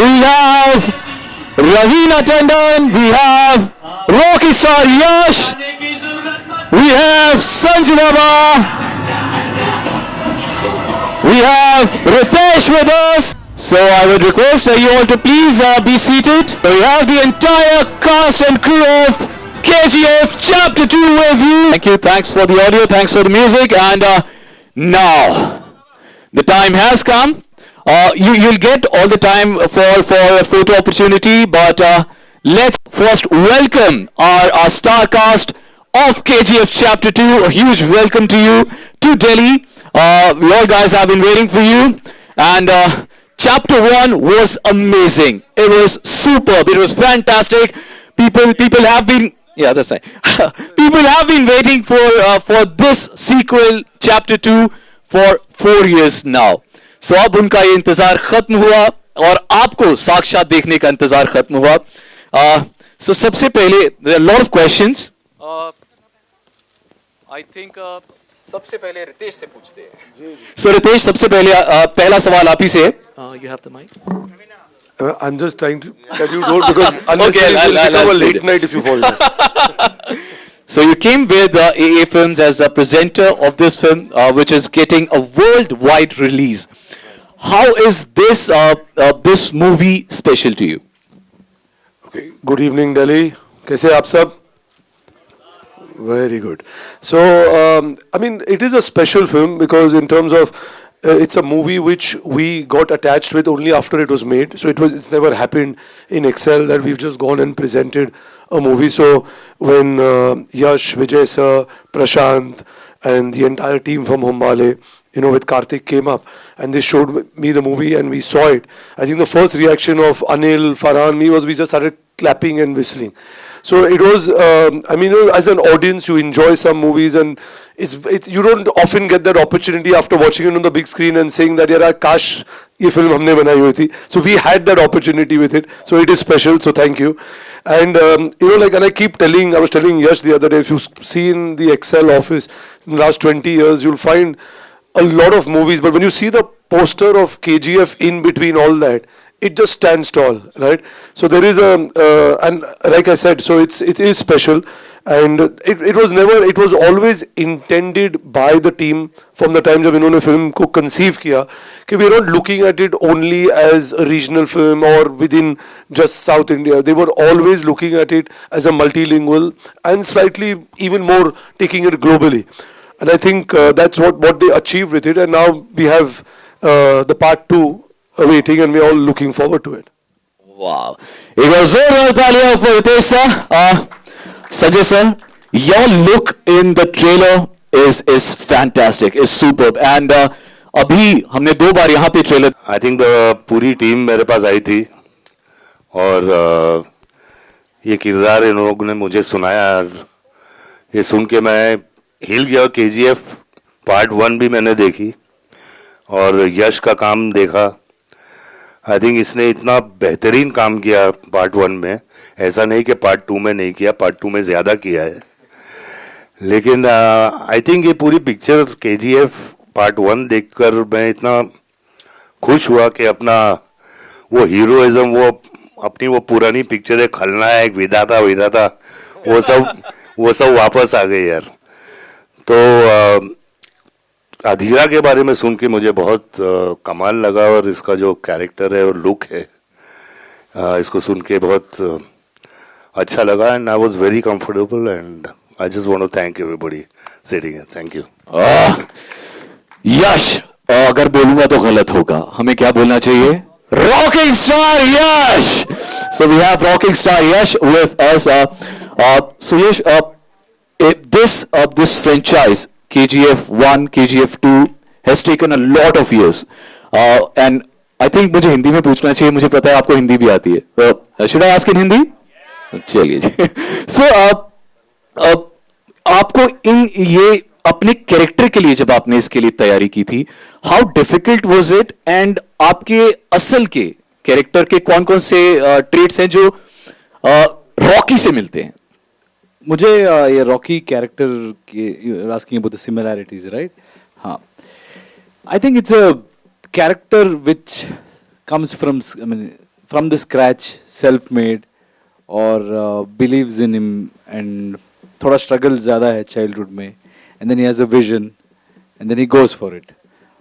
We have Raveena Tandon. We have Rocky star Yash. We have Sanjay Dutt. We have Ritesh with us. So I would request you all to please be seated. We have the entire cast and crew of KGF Chapter 2 with you. Thank you. Thanks for the audio. Thanks for the music. And now the time has come. You'll get all the time for a photo opportunity. But let's first welcome our star cast of KGF Chapter 2. A huge welcome to you to Delhi. You all guys have been waiting for you. And Chapter 1 was amazing. It was superb. It was fantastic. People have been, yeah, that's fine. People have been waiting for this sequel, Chapter 2, for 4 years now. So अब उनका ये इंतजार खत्म हुआ और आपको साक्षात देखने का इंतजार खत्म हुआ. So सबसे पहले there are a lot of questions. I think सबसे पहले रितेश से पूछते हैं. So रितेश सबसे पहले पहला सवाल आप ही से. You have the mic. I'm just trying to that you don't because unless it will become a late night if you fall down. So you came with AA Films as a presenter of this film, which is getting a worldwide release. How is this movie special to you? Okay. Good evening, Delhi. कैसे आप सब? Very good. So, I mean, it is a special film because in terms of it's a movie which we got attached with only after it was made. So it's never happened in Excel that we've just gone and presented a movie. So when Yash, Vijay sir, Prashant and the entire team from Hombale, with Karthik came up and they showed me the movie and we saw it. I think the first reaction of Anil, Farhan, me was we just started clapping and whistling. So it was, as an audience, you enjoy some movies and you don't often get that opportunity after watching it on the big screen and saying that, "Yara, kash, ye film humne banayi hui thi." So we had that opportunity with it. So it is special. So thank you. And, and I was telling Yash the other day, if you see in the Excel office in the last 20 years, you'll find a lot of movies. But when you see the poster of KGF in between all that, it just stands tall, right? So there is and like I said, so it is special, and it was always intended by the team from the time जब इन्होंने film को conceive किया कि we are not looking at it only as a regional film or within just South India. They were always looking at it as a multilingual and slightly even more taking it globally. And I think that's what they achieved with it, and now we have the part 2 awaiting, and we're all looking forward to it. Wow. It was over, Talia, for Ritesh sir. Sanjay sir, your look in the trailer is fantastic, is superb. And अभी हमने 2 बार यहाँ पे trailer. I think the पूरी team मेरे पास आई थी और ये किरदार इन लोगों ने मुझे सुनाया और ये सुन के मैं हिल गया. KGF पार्ट 1 भी मैंने देखी और यश का काम देखा. आई थिंक इसने इतना बेहतरीन काम किया पार्ट 1 में. ऐसा नहीं कि पार्ट 2 में नहीं किया, पार्ट 2 में ज़्यादा किया है. लेकिन आई थिंक ये पूरी पिक्चर KGF पार्ट 1 देखकर मैं इतना खुश हुआ कि अपना वो हीरोइज्म, वो अपनी वो पुरानी पिक्चर है खलनायक, विधाता वो सब वापस आ गए यार. तो अधीरा के बारे में सुन के मुझे बहुत कमाल लगा और इसका जो कैरेक्टर है और लुक है इसको सुन के बहुत अच्छा लगा. And I was very comfortable and I just want to thank everybody sitting here. Thank you. Yash, अगर बोलूंगा तो गलत होगा, हमें क्या बोलना चाहिए? Rocking star Yash. So we have rocking star Yash with us. So Yash, this franchise KGF 1, KGF 2 has taken a lot of years. And I think मुझे हिंदी में पूछना चाहिए, मुझे पता है आपको हिंदी भी आती है. Should I ask in Hindi? चलिए जी. So आपको इन ये अपने कैरेक्टर के लिए जब आपने इसके लिए तैयारी की थी, how difficult was it? And आपके असल के कैरेक्टर के कौन-कौन से ट्रेट्स हैं जो रॉकी से मिलते हैं? मुझे ये रॉकी कैरेक्टर के asking about the similarities, right? हाँ, I think it's a character which comes from, from the scratch, self-made, or believes in him, and थोड़ा struggle ज़्यादा है childhood में, and then he has a vision, and then he goes for it.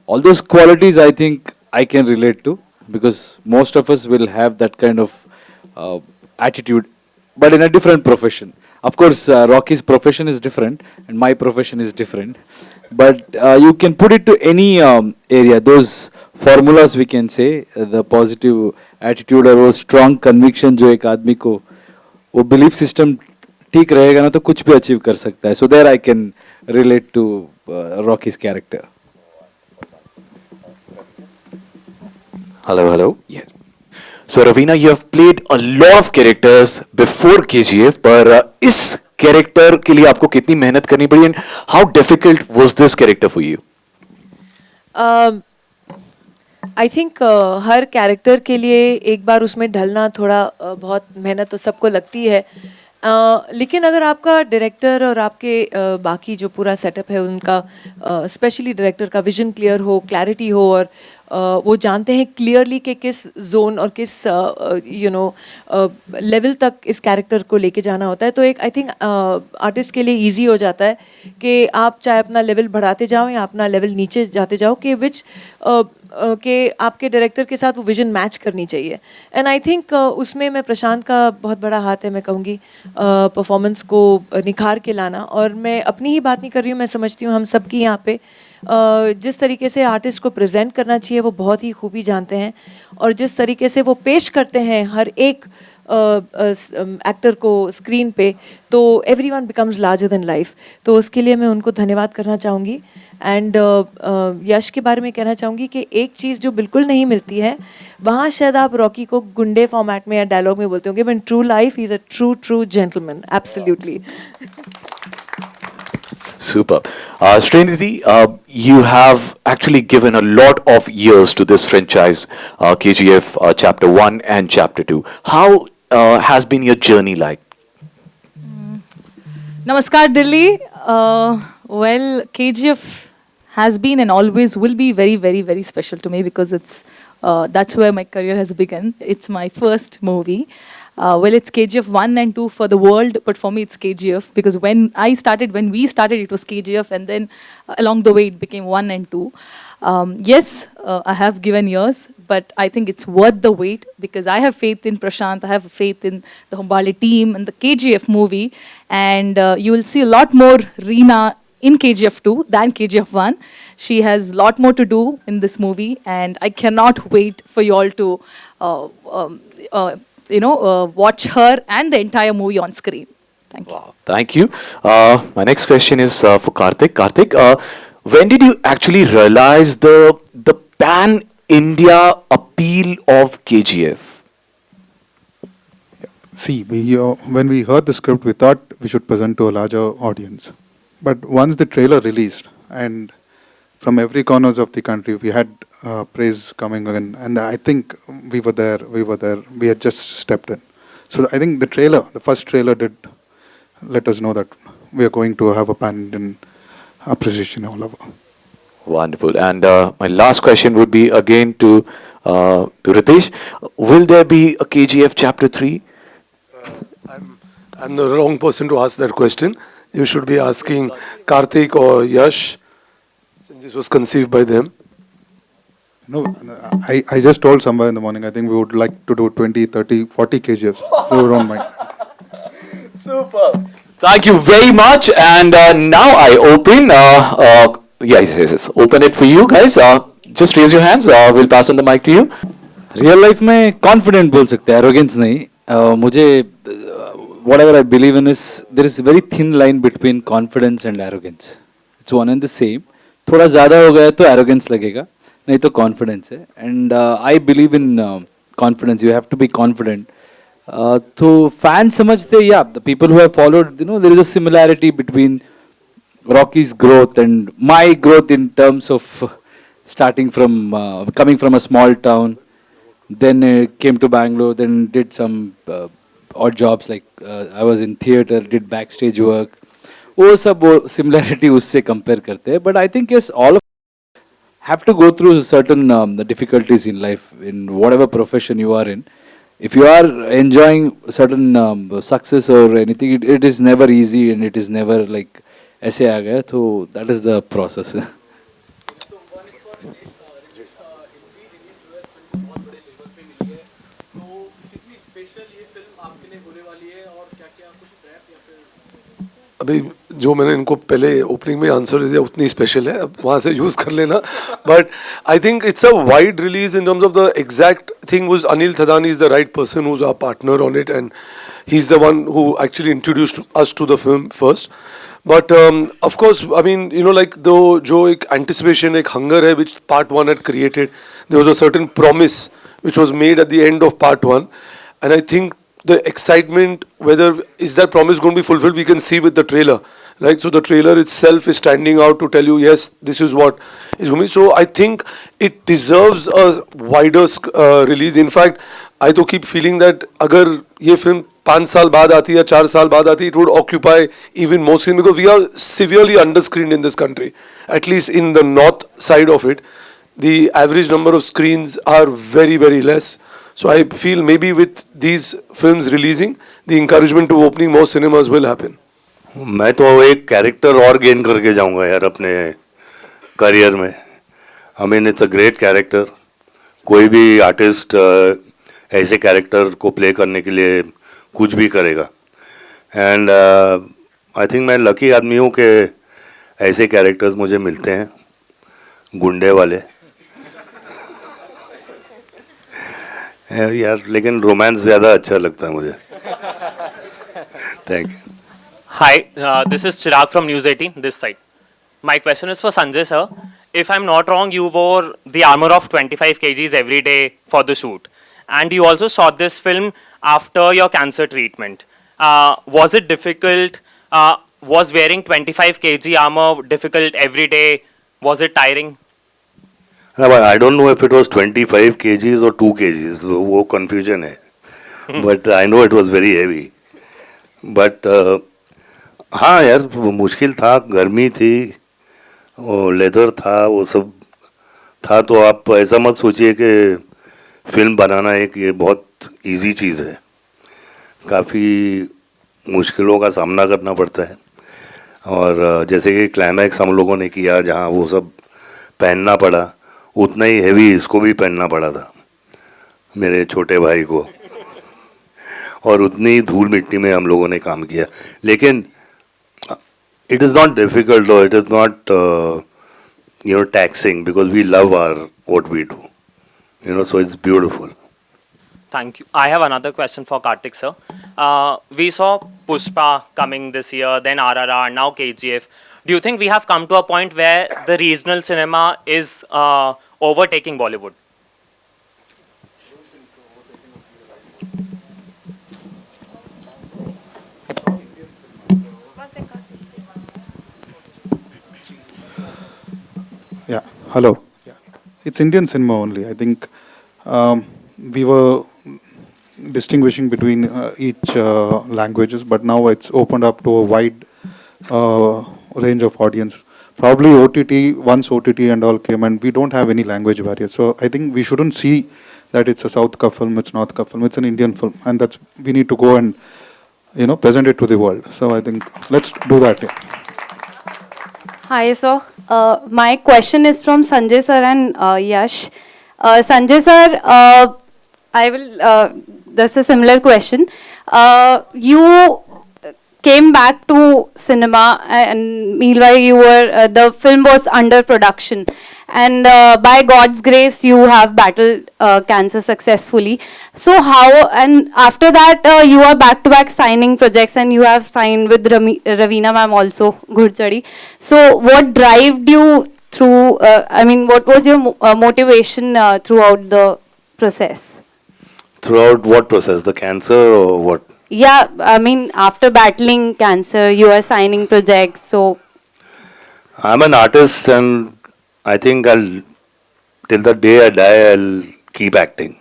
All those qualities I think I can relate to, because most of us will have that kind of attitude, but in a different profession. Of course, Rocky's profession is different, and my profession is different. But you can put it to any area. Those formulas we can say, the positive attitude और वो strong conviction जो एक आदमी को वो belief system ठीक रहेगा ना तो कुछ भी achieve कर सकता है. So there I can relate to Rocky's character. Hello, hello. Yes. So Raveena, you have played a lot of characters before KGF, पर इस character के लिए आपको कितनी मेहनत करनी पड़ी and how difficult was this character for you? I think her character के लिए एक बार उसमें ढलना थोड़ा बहुत मेहनत तो सबको लगती है. लेकिन अगर आपका डायरेक्टर और आपके बाकी जो पूरा सेटअप है उनका स्पेशली डायरेक्टर का विजन क्लियर हो, क्लैरिटी हो, और वो जानते हैं क्लियरली कि किस जोन और किस लेवल तक इस कैरेक्टर को लेके जाना होता है, तो एक आई थिंक आर्टिस्ट के लिए इजी हो जाता है कि आप चाहे अपना लेवल बढ़ाते जाओ या अपना लेवल नीचे जाते जाओ, कि विच के आपके डायरेक्टर के साथ वो विजन मैच करनी चाहिए. एंड आई थिंक उसमें मैं प्रशांत का बहुत बड़ा हाथ है, मैं कहूँगी परफॉर्मेंस को निखार के लाना. और मैं अपनी ही बात नहीं कर रही हूँ, मैं समझती हूँ हम सबकी यहाँ पे जिस तरीके से आर्टिस्ट को प्रेजेंट करना चाहिए वो बहुत ही खूबी जानते हैं, और जिस तरीके से वो पेश करते हैं हर एक एक्टर को स्क्रीन पे, तो everyone becomes larger than life. तो उसके लिए मैं उनको धन्यवाद करना चाहूँगी. एंड यश के बारे में कहना चाहूँगी कि एक चीज़ जो बिल्कुल नहीं मिलती है, वहाँ शायद आप रॉकी को गुंडे फॉर्मेट में या डायलॉग में बोलते होंगे, but true life he is a true gentleman. Absolutely. Super. Srinidhi, you have actually given a lot of years to this franchise, KGF Chapter 1 and Chapter 2. How has been your journey like? Namaskar, Delhi. Well, KGF has been and always will be very, very, very special to me because that's where my career has begun. It's my first movie. Well, it's KGF 1 and 2 for the world, but for me it's KGF because when we started, it was KGF, and then along the way it became 1 and 2. Yes, I have given years, but I think it's worth the wait because I have faith in Prashant, I have faith in the Humbali team and the KGF movie, and you will see a lot more Reena in KGF 2 than KGF 1. She has a lot more to do in this movie, and I cannot wait for you all to watch her and the entire movie on screen. Thank you. Wow, thank you. My next question is for Karthik. Karthik, when did you actually realize the pan-India appeal of KGF? See, when we heard the script, we thought we should present to a larger audience. But once the trailer released, and from every corners of the country, we had praise coming in, and I think we were there, we had just stepped in. So I think the first trailer did let us know that we are going to have a pan-Indian appreciation all over. Wonderful. And my last question would be again to Ritesh. Will there be a KGF Chapter 3? I'm the wrong person to ask that question. You should be asking Karthik or Yash, since this was conceived by them. No, I just told somewhere in the morning, I think we would like to do 20, 30, 40 kgs. So we don't mind. Super. Thank you very much. And now I open, yes, open it for you guys. Just raise your hands. We'll pass on the mic to you. Real life में confident बोल सकते हैं, arrogance नहीं. मुझे whatever I believe in is there is a very thin line between confidence and arrogance. It's one and the same. थोड़ा ज़्यादा हो गया तो arrogance लगेगा, नहीं तो confidence है. And I believe in confidence. You have to be confident. तो fans समझते, yeah, the people who have followed, there is a similarity between Rocky's growth and my growth in terms of starting from coming from a small town, then came to Bangalore, then did some odd jobs like I was in theatre, did backstage work. वो सब similarity उससे compare करते हैं. But I think yes, all of have to go through certain difficulties in life, in whatever profession you are in. if you are enjoying certain success or anything, it is never easy and it is never like ऐसे आ गया, so that is the process. अभी जो मैंने इनको पहले opening में answer दिया उतनी स्पेशल है, अब वहाँ से यूज़ कर लेना. But I think it's a wide release in terms of the exact thing was Anil Thadani is the right person who is our partner on it and he is the one who actually introduced us to the film first. But of course I mean you know like though जो एक anticipation एक hunger है which part one had created, there was a certain promise which was made at the end of part one, and I think the excitement, whether is that promise going to be fulfilled, we can see with the trailer, right? So the trailer itself is standing out to tell you, yes, this is what is going to be. So I think it deserves a wider release. In fact, I to keep feeling that agar ye film 5 साल बाद आती या 4 साल बाद आती, it would occupy even more screen because we are severely underscreened in this country, at least in the north side of it. The average number of screens are very, very less. So I feel maybe with these films releasing, the encouragement to opening more cinemas will happen. मैं तो एक character और gain करके जाऊंगा यार अपने career में. I mean it's a great character. कोई भी आर्टिस्ट ऐसे कैरेक्टर को प्ले करने के लिए कुछ भी करेगा. एंड आई थिंक मैं लकी आदमी हूँ कि ऐसे कैरेक्टर्स मुझे मिलते हैं, गुंडे वाले यार, लेकिन रोमांस ज़्यादा अच्छा लगता है मुझे. Thank you. Hi, this is Chirag from News 18, this side. My question is for Sanjay sir. If I'm not wrong, you wore the armor of 25 kgs every day for the shoot. And you also shot this film after your cancer treatment. Was it difficult? Was wearing 25 kg armor difficult every day? Was it tiring? I don't know if it was 25 kgs or 2 kgs. वो confusion है. But I know it was very heavy. But हाँ यार, वो मुश्किल था, गर्मी थी, वो लेदर था, वो सब था. तो आप ऐसा मत सोचिए कि फिल्म बनाना एक ये बहुत इजी चीज़ है. काफ़ी मुश्किलों का सामना करना पड़ता है. और जैसे कि क्लाइमैक्स हम लोगों ने किया जहाँ वो सब पहनना पड़ा, उतना ही हैवी इसको भी पहनना पड़ा था मेरे छोटे भाई को. और उतनी ही धूल मिट्टी में हम लोगों ने काम किया. लेकिन it is not difficult or it is not taxing because we love what we do, so it's beautiful. Thank you. I have another question for Karthik sir. We saw Pushpa coming this year, then RRR, now KGF. Do you think we have come to a point where the regional cinema is overtaking Bollywood? Yeah, hello. It's Indian cinema only. I think we were distinguishing between each languages, but now it's opened up to a wide range of audience. Probably OTT, once OTT and all came, and we don't have any language barrier. So I think we shouldn't see that it's a South ka film, it's North ka film, it's an Indian film, and that's we need to go and present it to the world. So I think let's do that. Yeah. Hi, sir. My question is from Sanjay sir and Yash. Sanjay sir, I will. That's a similar question. You came back to cinema, and meanwhile you were the film was under production, and by God's grace you have battled cancer successfully. So how, and after that you are back to back signing projects, and you have signed with Raveena ma'am also, Ghurchadi. So what drove you through, what was your motivation throughout the process? Throughout what process? The cancer or what? Yeah, after battling cancer, you are signing projects, so... I'm an artist, and I think till the day I die, I'll keep acting,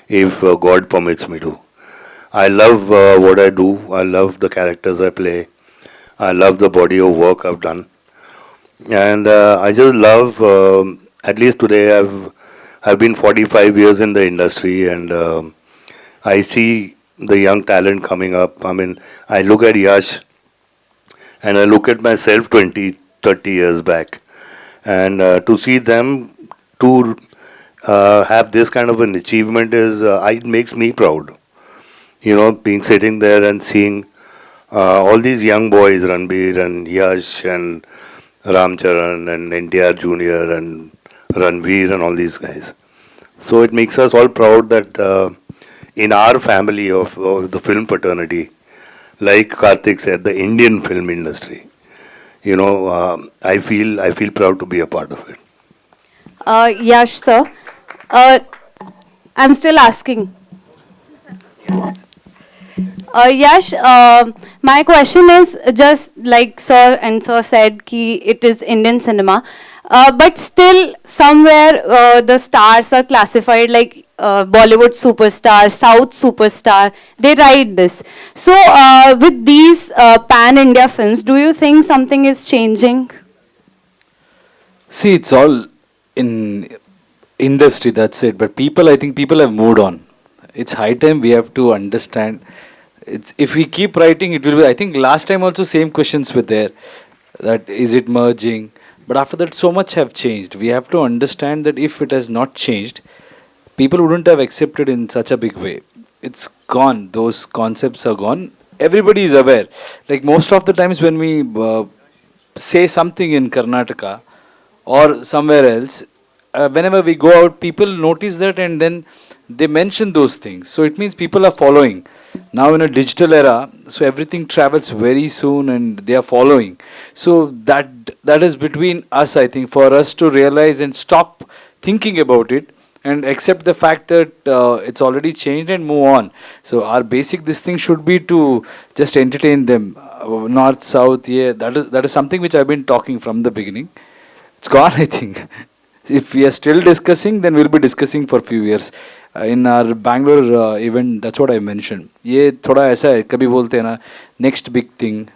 if God permits me to. I love what I do. I love the characters I play. I love the body of work I've done. And I just love, at least today, I've been 45 years in the industry, and I see the young talent coming up. I mean, I look at Yash and I look at myself 20, 30 years back, and to see them to have this kind of an achievement is it makes me proud. You know, being sitting there and seeing all these young boys, Ranbir and Yash and Ramcharan and NTR Junior and Ranveer and all these guys. So it makes us all proud that in our family of the film fraternity, like Karthik said, the Indian film industry, you know, I feel proud to be a part of it. Yash, sir. I'm still asking. Yash, my question is just like sir and sir said, ki it is Indian cinema, but still somewhere the stars are classified like Bollywood superstar, South superstar. They write this. So with these pan-India films, do you think something is changing? See, it's all in industry, that's it. But people, I think people have moved on. It's high time we have to understand. If we keep writing, it will be. I think last time also same questions were there. That is it merging? But after that, so much have changed. We have to understand that if it has not changed, people wouldn't have accepted in such a big way. It's gone. Those concepts are gone. Everybody is aware. Like most of the times when we say something in Karnataka or somewhere else, whenever we go out, people notice that and then they mention those things. So it means people are following. Now in a digital era, so everything travels very soon and they are following. So that is between us, I think, for us to realize and stop thinking about it and accept the fact that it's already changed and move on. So our basic this thing should be to just entertain them. North, South, yeah, that is something which I've been talking from the beginning. It's gone, I think. If we are still discussing, then we'll be discussing for a few years. In our Bangalore event, that's what I mentioned. ये थोड़ा ऐसा है, कभी बोलते हैं ना, next big thing,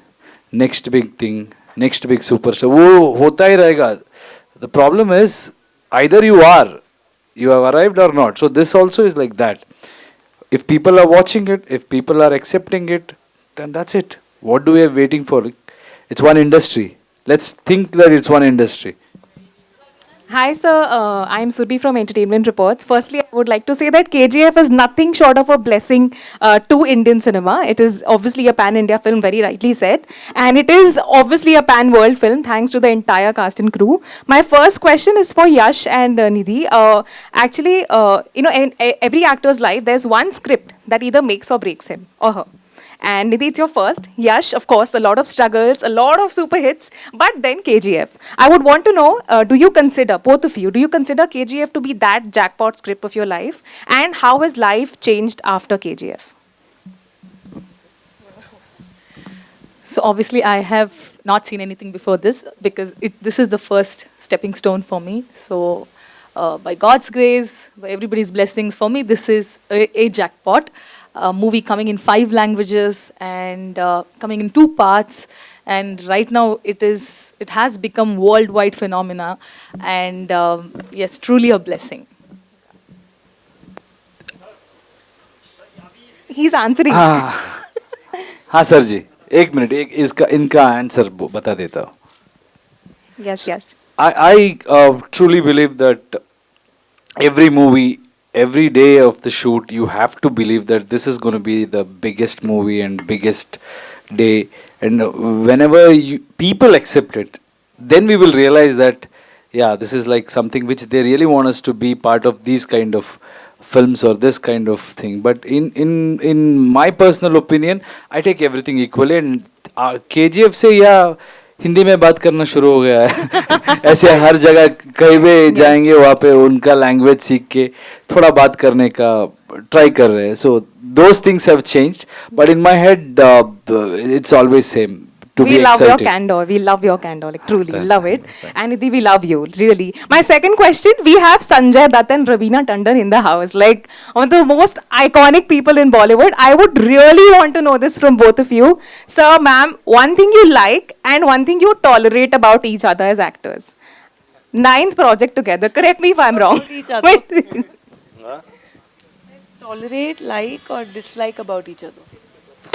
next big thing, next big superstar. वो होता ही रहेगा. The problem is either you have arrived or not. So this also is like that. If people are watching it, if people are accepting it, then that's it. What do we have waiting for? It's one industry. Let's think that it's one industry. Hi, sir. I'm Surbi from Entertainment Reports. Firstly, I would like to say that KGF is nothing short of a blessing to Indian cinema. It is obviously a pan-India film, very rightly said. And it is obviously a pan-world film, thanks to the entire cast and crew. My first question is for Yash and Nidhi. Actually, in every actor's life, there's one script that either makes or breaks him or her. And Nidhi, it's your first. Yash, of course, a lot of struggles, a lot of super hits, but then KGF. I would want to know, do you consider, both of you, do you consider KGF to be that jackpot script of your life? And how has life changed after KGF? So obviously I have not seen anything before this because this is the first stepping stone for me. So by God's grace, by everybody's blessings, for me this is a jackpot. A movie coming in 5 languages and coming in 2 parts, and right now it has become worldwide phenomena, and yes, truly a blessing. He's answering. हाँ sir जी, एक minute, इनका answer बता देता हूँ. Yes, yes. I truly believe that every movie, every day of the shoot, you have to believe that this is going to be the biggest movie and biggest day. And whenever people accept it, then we will realize that, yeah, this is like something which they really want us to be part of these kind of films or this kind of thing. But in my personal opinion, I take everything equally. And KGF से या हिंदी में बात करना शुरू हो गया है. ऐसे हर जगह कहीं भी जाएंगे वहाँ पे उनका लैंग्वेज सीख के थोड़ा बात करने का ट्राई कर रहे हैं. So those things have changed, but in my head it's always same. We love your candor. We love your candor. Like truly, love it. And Nidhi, we love you. Really. My second question: we have Sanjay Dutt and Raveena Tandon in the house. Like one of the most iconic people in Bollywood. I would really want to know this from both of you, sir, ma'am. One thing you like and one thing you tolerate about each other as actors. 9th project together. Correct me if I'm wrong. Each other. Tolerate, like or dislike about each other?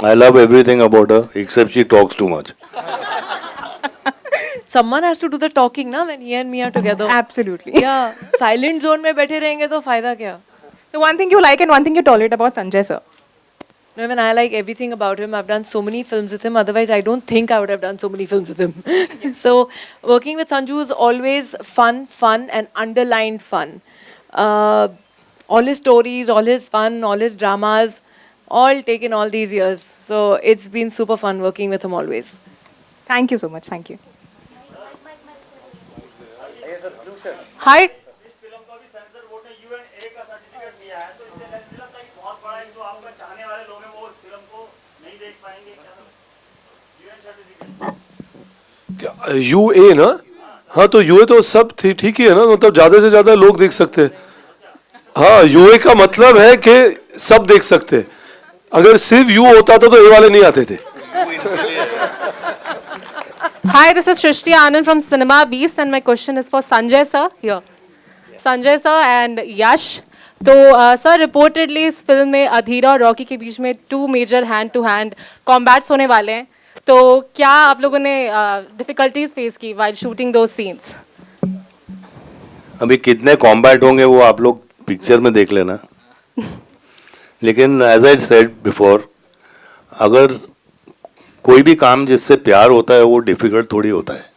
I love everything about her except she talks too much. Someone has to do the talking ना when he and me are together. Absolutely. Yeah, silent zone में बैठे रहेंगे तो फायदा क्या? The one thing you like and one thing you tolerate about Sanjay sir. No, even I like everything about him. I've done so many films with him. Otherwise, I don't think I would have done so many films with him. So, working with Sanju is always fun, and underlined fun. All his stories, all his fun, all his dramas, all taken all these years. So, it's been super fun working with him always. Thank you so much. Thank you. Hi. UA ना, हाँ तो UA तो सब ठीक ही है ना, मतलब ज्यादा से ज्यादा लोग देख सकते हैं. हाँ, UA का मतलब है कि सब देख सकते हैं. अगर सिर्फ U होता तो A वाले नहीं आते थे. Hi, this is Shrishti Anand from Cinema Beast and my question is for Sanjay sir here. Sanjay sir and Yash. तो सर रिपोर्टेडली इस फिल्म में अधीरा और रॉकी के बीच में 2 major hand to hand combats होने वाले हैं. तो क्या आप लोगों ने डिफिकल्टीज फेस की वाइल शूटिंग दो सीन्स? अभी कितने कॉम्बैट होंगे वो आप लोग पिक्चर में देख लेना. लेकिन एज आई सेड बिफोर, अगर कोई भी काम जिससे प्यार होता है वो डिफिकल्ट थोड़ी होता है.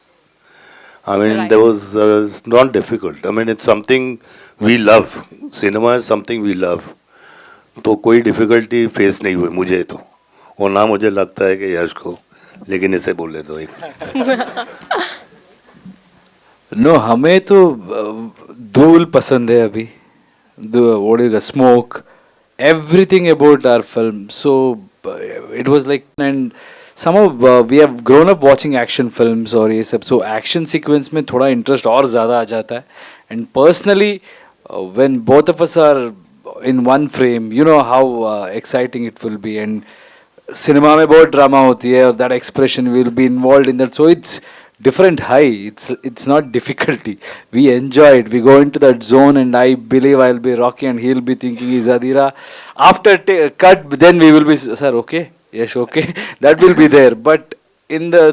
I mean, Right. there was not difficult. I mean, it's something we love. Cinema is something we love. तो कोई डिफिकल्टी फेस नहीं हुई मुझे तो, और ना मुझे लगता है कि यश को, लेकिन इसे बोले दो एक. नो हमें तो धूल पसंद है अभी. The smoke, everything about our film. So it was like, and somehow we have grown up watching action films और ये सब. So action sequence में थोड़ा interest और ज़्यादा आ जाता है. And personally, when both of us are in one frame, you know how exciting it will be. And cinema में बहुत drama होती है और that expression will be involved in that. So it's different high. It's not difficulty. We enjoy it. We go into that zone, and I believe I'll be Rocky and he'll be thinking he's Adira. After cut, then we will be, sir, okay, yes, okay. That will be there. But in the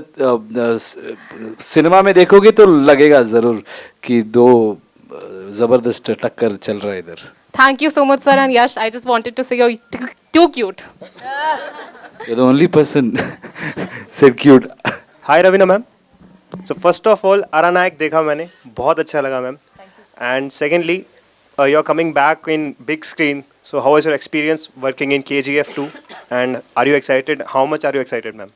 cinema में देखोगे तो लगेगा जरूर कि दो जबरदस्त टक्कर चल रहा है इधर. Thank you so much, sir. And Yash, I just wanted to say you're too cute. You're the only person said cute. Hi Raveena ma'am. So first of all Aranyak देखा मैंने, बहुत अच्छा लगा ma'am. And secondly you are coming back in big screen, so how is your experience working in KGF 2 and are you excited? How much are you excited ma'am?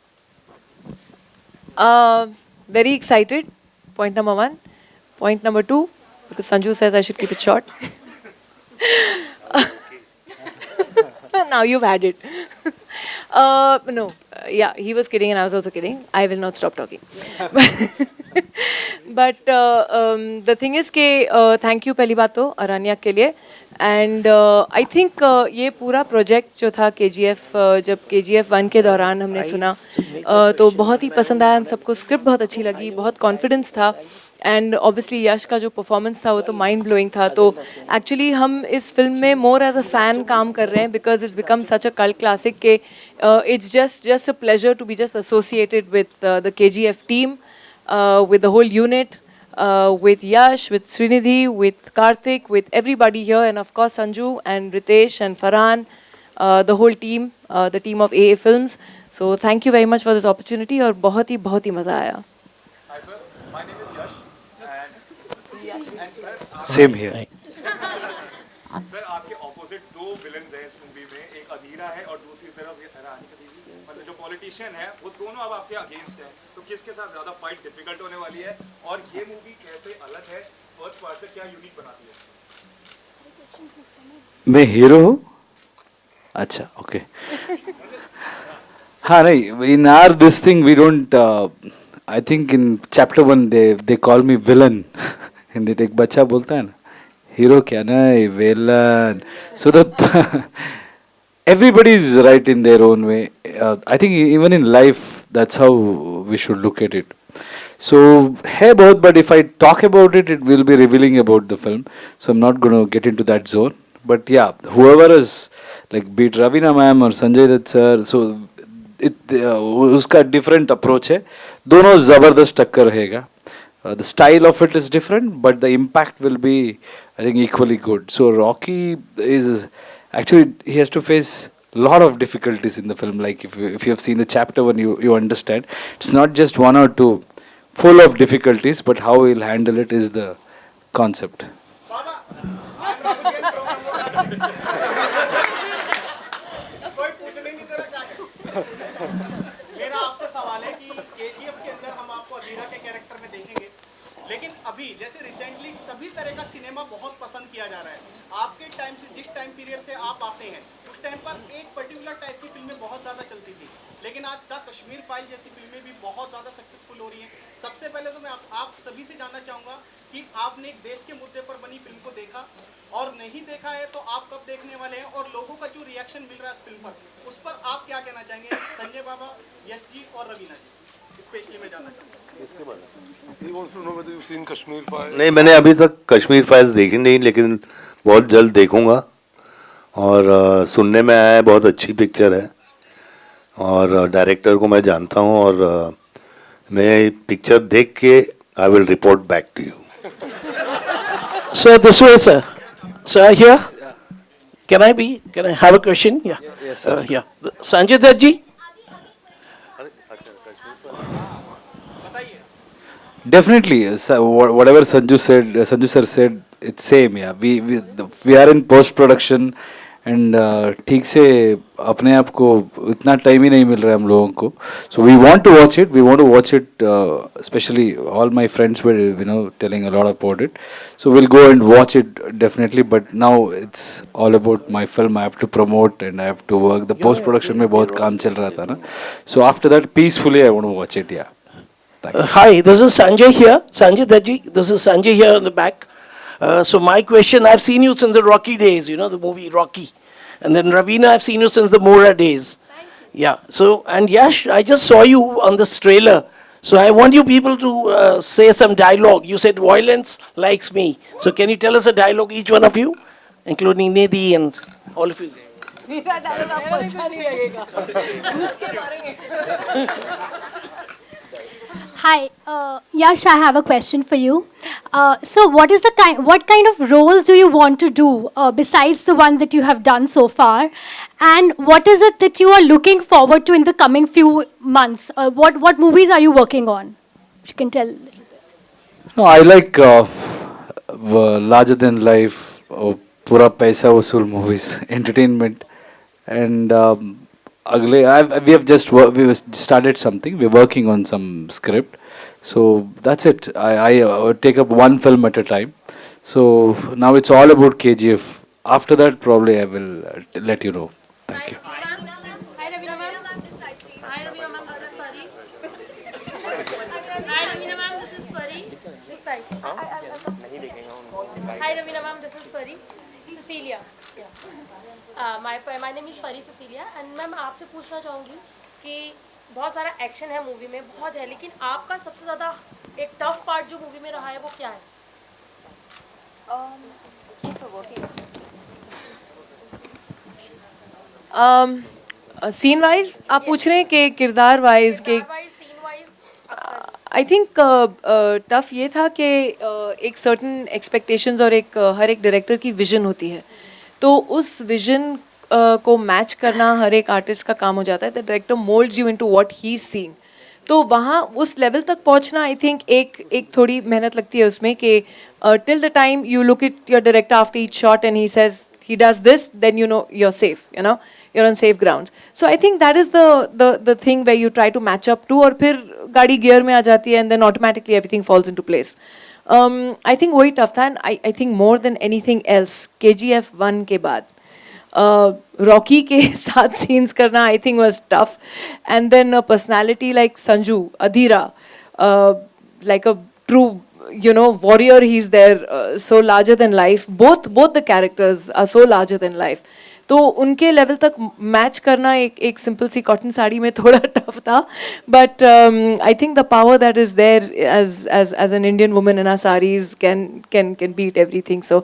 Very excited. Point number 1. Point number 2, because Sanju says I should keep it short. Now you've had it. No, yeah, he was kidding and I was also kidding. I will not stop talking. But the thing is कि thank you पहली बात तो अरानिया के लिए. And I think ये पूरा project जो था KGF, जब KGF 1 के दौरान हमने सुना तो बहुत ही पसंद आया. हम सबको स्क्रिप्ट बहुत अच्छी लगी, बहुत कॉन्फिडेंस था. एंड ऑब्वियसली यश का जो परफॉर्मेंस था वो तो माइंड ब्लोइंग था. तो एक्चुअली हम इस फिल्म में मोर एज अ फैन काम कर रहे हैं, because it's become such a cult classic के it's just a pleasure to be just associated with the KGF team, with the whole unit, with Yash, with Srinidhi, with Karthik, with everybody here, and of course Sanju and Ritesh and Farhan, the whole team, the team of AA Films. So thank you very much for this opportunity और बहुत ही मज़ा आया. Hi sir, my name is Yash and sir, Same here. Sir आपके opposite 2 villains हैं इस movie में, एक अधीरा है और दूसरी तरफ ये रानी का दीदी, मतलब जो पॉलिटिशियन है वो दोनों अब आपके अगेंस्ट हैं. तो किसके साथ ज्यादा फाइट डिफिकल्ट होने वाली है और ये मूवी कैसे अलग है फर्स्ट पार्ट से, क्या यूनिक बनाती है? मैं हीरो हूँ. अच्छा, ओके. हाँ नहीं, in our this thing we don't. I think in chapter 1 they call me villain. Hindi एक बच्चा बोलता है ना, हीरो क्या नहीं, villain. So that everybody is right in their own way. I think even in life that's how we should look at it. So है बहुत, but if I talk about it, it will be revealing about the film. So I'm not going to get into that zone. But yeah, whoever is like beat Raveena ma'am or Sanjay Dutt sir, so उसका different approach है. दोनों जबरदस्त टक्कर रहेगा. The style of it is different, but the impact will be, I think, equally good. So Rocky is actually he has to face a lot of difficulties in the film. Like if you have seen the chapter one, you understand it's not just one or two, full of difficulties, but how he'll handle it is the concept. मेरा आपसे सवाल है कि KGF के अंदर हम आपको अधीरा के कैरेक्टर में देखेंगे, लेकिन अभी जैसे रिसेंटली सभी तरह का सिनेमा बहुत पसंद किया जा रहा है. आपके टाइम से जिस टाइम पीरियड से आप आते हैं उस टाइम पर एक पर्टिकुलर टाइप की फिल्में बहुत ज़्यादा चलती थी, लेकिन आज द कश्मीर फाइल जैसी फिल्में भी बहुत ज़्यादा सक्सेसफुल हो रही हैं. सबसे पहले तो मैं आप सभी से जानना चाहूँगा कि आपने एक देश के मुद्दे पर बनी फिल्म को देखा, और नहीं देखा है तो आप कब देखने वाले हैं, और लोगों का जो रिएक्शन मिल रहा है इस फिल्म पर, उस पर आप क्या कहना चाहेंगे? संजय बाबा, यश जी और रवीना जी स्पेशली मैं जानना चाहूँगा. नहीं, मैंने अभी तक कश्मीर फाइल्स देखी नहीं, लेकिन बहुत जल्द देखूंगा. और सुनने में आया है बहुत अच्छी पिक्चर है, और डायरेक्टर को मैं जानता हूं, और मैं पिक्चर देख के I will report back to you. Sir, this way, sir. Sir, here. Can I have a question? Yeah. Yes, sir. Yeah. Sanjay Dutt ji. Definitely, whatever Sanju sir said, it's same. Yeah, we are in post production, and ठीक से अपने आप को इतना time ही नहीं मिल रहा है हम लोगों को. So we want to watch it. We want to watch it. Especially all my friends were telling a lot about it. So we'll go and watch it definitely. But now it's all about my film. I have to promote and I have to work. The post production में बहुत काम चल रहा था ना. So after that, peacefully I want to watch it. Yeah. Hi, this is Sanjay here. Sanjay Dutt ji. This is Sanjay here in the back. So my question, I've seen you since the Rocky days, the movie Rocky. And then Raveena, I've seen you since the Mora days. Yeah. So, and Yash, I just saw you on this trailer. So I want you people to say some dialogue. You said violence likes me. So can you tell us a dialogue, each one of you, including Nidhi and all of you? Hi, Yash, I have a question for you. So what kind of roles do you want to do besides the one that you have done so far? And what is it that you are looking forward to in the coming few months? What movies are you working on? If you can tell a little bit. No, I like larger than life, pura paisa vasool movies, entertainment, and we have started something. We're working on some script, so that's it. I take up one film at a time. So now it's all about KGF. After that, probably I will let you know. Thank you. Hi, Raveena ma'am. Hi, Raveena ma'am. This is Pari. Hi, Raveena ma'am. This is Pari. This side. Hi, Raveena ma'am. This is Pari. Cecilia. My name is Pari Cecilia. And ma'am आपसे पूछना चाहूँगी कि बहुत सारा action है movie में, बहुत है, लेकिन आपका सबसे ज़्यादा एक टफ पार्ट जो मूवी में रहा है वो क्या है? सीन वाइज आप पूछ रहे हैं कि किरदार वाइज के? आई थिंक टफ ये था कि एक सर्टन एक्सपेक्टेशंस और हर एक डायरेक्टर की विजन होती है, तो उस विजन को मैच करना हर एक आर्टिस्ट का काम हो जाता है. The director moulds you into what he is seeing. तो वहाँ उस लेवल तक पहुँचना आई थिंक एक थोड़ी मेहनत लगती है उसमें कि till the time you look it your director after each shot and he says he does this, then you're safe, you're on safe grounds. So I think that is the thing where you try to match up to, और फिर गाड़ी gear में आ जाती है and then automatically everything falls into place. I think वही tough था, and I think more than anything else KGF 1 के बाद Rocky के साथ scenes करना I think was tough, and then a personality like Sanju, Adhira, like a true warrior, he's there, so larger than life. Both the characters are so larger than life. तो तो उनके level तक match करना एक simple सी cotton sari में थोड़ा tough था, but I think the power that is there as an Indian woman in our sarees can beat everything. So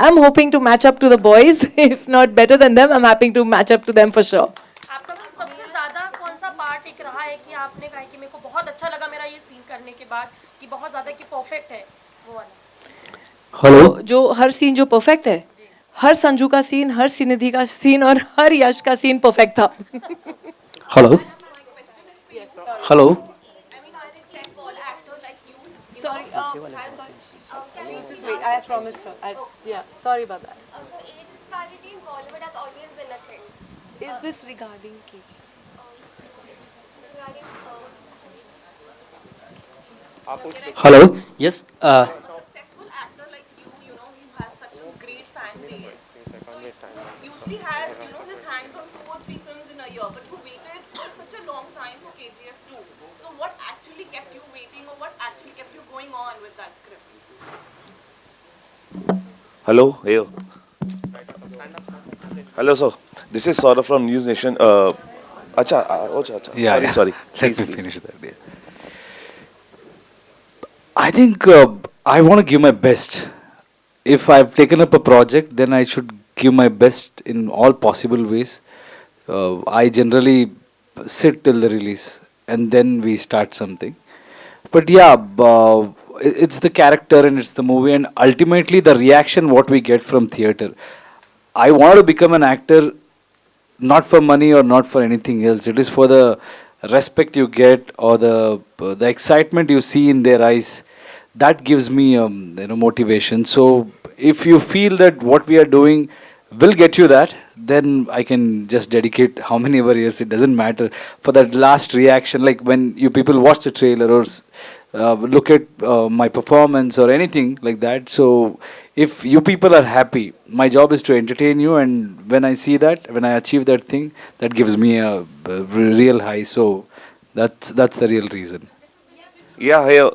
I'm hoping to match up to the boys. If not better than them, I'm happy to match up to them for sure. आपका सबसे ज्यादा कौन सा part एक रहा है कि आपने कहा कि मेरे को बहुत अच्छा लगा मेरा ये सीन करने के बाद, कि बहुत ज्यादा कि परफेक्ट है वो वाला? हेलो, जो हर सीन जो परफेक्ट है, हर संजू का सीन, हर श्रीनिधि का सीन और हर यश का सीन परफेक्ट था. Hello hello Sorry, wait, I promised her. Yeah, sorry about that. So age disparity in Bollywood has always been a thing. Is this regarding KG? Hello Yes. Successful actor like you know, he has such a great fan base. So usually has, you know, his hands on 2 or 3 films in a year, but you waited for such a long time for KGF 2. So what actually kept you waiting, or what actually kept you going on with that script? Hello, hey. Hello, sir. This is Saurabh from News Nation. Acha. Yeah, Sorry. Let me finish that. Yeah. I think I want to give my best. If I've taken up a project, then I should give my best in all possible ways. I generally sit till the release and then we start something. But yeah, it's the character and it's the movie, and ultimately the reaction what we get from theater. I want to become an actor not for money or not for anything else. It is for the respect you get or the excitement you see in their eyes. That gives me motivation. So if you feel that what we are doing will get you that, then I can just dedicate how many ever years, it doesn't matter, for that last reaction, like when you people watch the trailer or look at my performance or anything like that. So if you people are happy, my job is to entertain you, and when I see that, when I achieve that thing, that gives me a real high. So that's the real reason. Yeah, hey.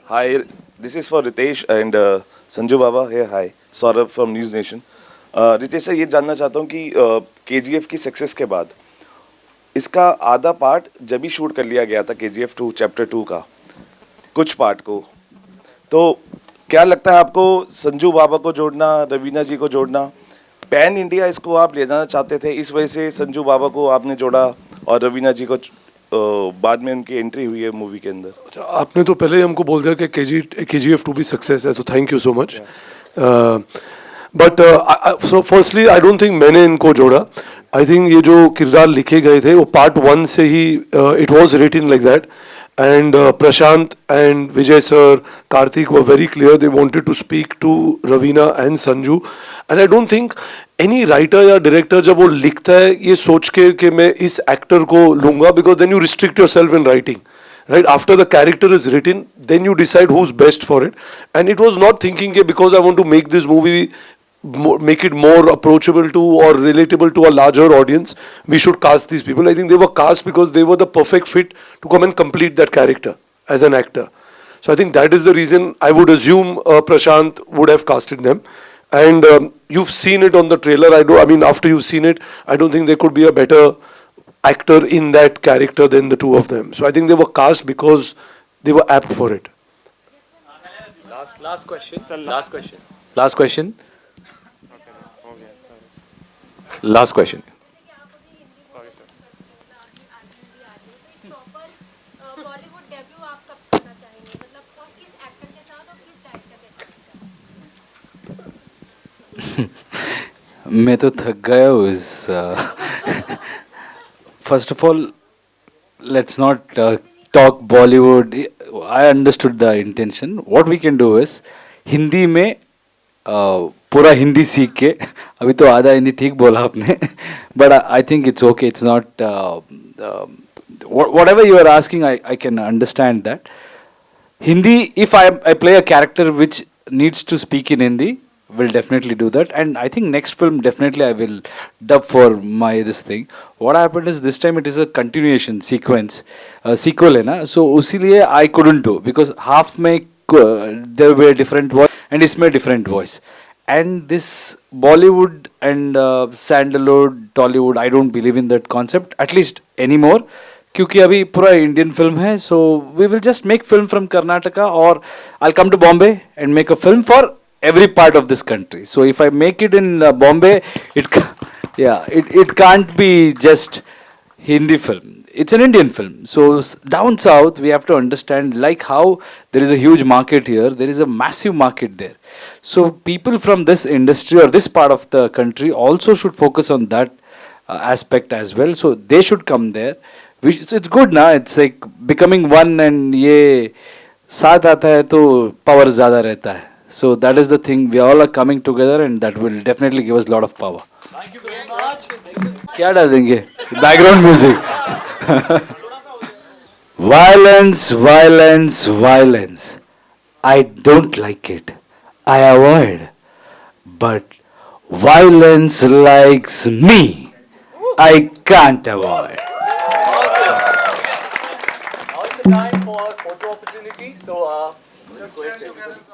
Hi. This is for Ritesh and Sanju Baba. Hey, hi. Saurabh from News Nation. Ritesh sir, ये जानना चाहता हूँ कि KGF की success के बाद इसका आधा पार्ट जब ही शूट कर लिया गया था KGF 2 चैप्टर 2 का, कुछ पार्ट को, तो क्या लगता है आपको संजू बाबा को जोड़ना, रवीना जी को जोड़ना, पैन इंडिया इसको आप ले जाना चाहते थे, इस वजह से संजू बाबा को आपने जोड़ा और रवीना जी को बाद में उनकी एंट्री हुई है मूवी के अंदर? अच्छा, आपने तो पहले ही हमको बोल दिया कि KGF 2 भी सक्सेस है, तो thank you so much. But so firstly I don't think मैंने इनको जोड़ा. आई थिंक ये जो किरदार लिखे गए थे वो पार्ट 1 से ही it was written like that. And Prashant and Vijay sir, Karthik were very clear. They wanted to speak to Raveena and Sanju. And I don't think any writer या director जब वो लिखता है ये सोच के कि मैं इस actor को लूँगा, because then you restrict yourself in writing. Right? After the character is written, then you decide who's best for it. And it was not thinking कि because I want to make this movie, make it more approachable to or relatable to a larger audience, we should cast these people. I think they were cast because they were the perfect fit to come and complete that character as an actor. So I think that is the reason I would assume Prashant would have casted them. And you've seen it on the trailer. I mean, after you've seen it, I don't think there could be a better actor in that character than the two of them. So I think they were cast because they were apt for it. Last question. Last question. मैं तो थक गया हूँ इस. First of all, let's not talk Bollywood. I understood the intention. What we can do is Hindi में पूरा हिंदी सीख के, अभी तो आधा हिंदी ठीक बोला आपने, but I think it's okay. It's not whatever you are asking. I can understand that. Hindi, if I play a character which needs to speak in Hindi, will definitely do that. And I think next film definitely I will dub for my this thing. What happened is this time it is a continuation sequence, sequel है ना, so उसीलिए I couldn't do, because half में there were different voice and इसमें different voice, and this Bollywood and Sandalwood, Tollywood, I don't believe in that concept, at least anymore. क्योंकि अभी पूरा Indian film है, so we will just make film from Karnataka, or I'll come to Bombay and make a film for every part of this country. So if I make it in Bombay, it can't be just Hindi film. It's an Indian film. So down south, we have to understand, like how there is a huge market here, there is a massive market there. So people from this industry or this part of the country also should focus on that aspect as well. So they should come there. So it's good ना, it's like becoming one, and ये साथ आता है तो power ज़्यादा रहता है. So that is the thing. We all are coming together, and that will definitely give us a lot of power. Thank you very much. क्या डाल देंगे? Background music. Violence, violence, violence. I don't like it. I avoid. But violence likes me. I can't avoid. Time for photo opportunity. So, request everybody.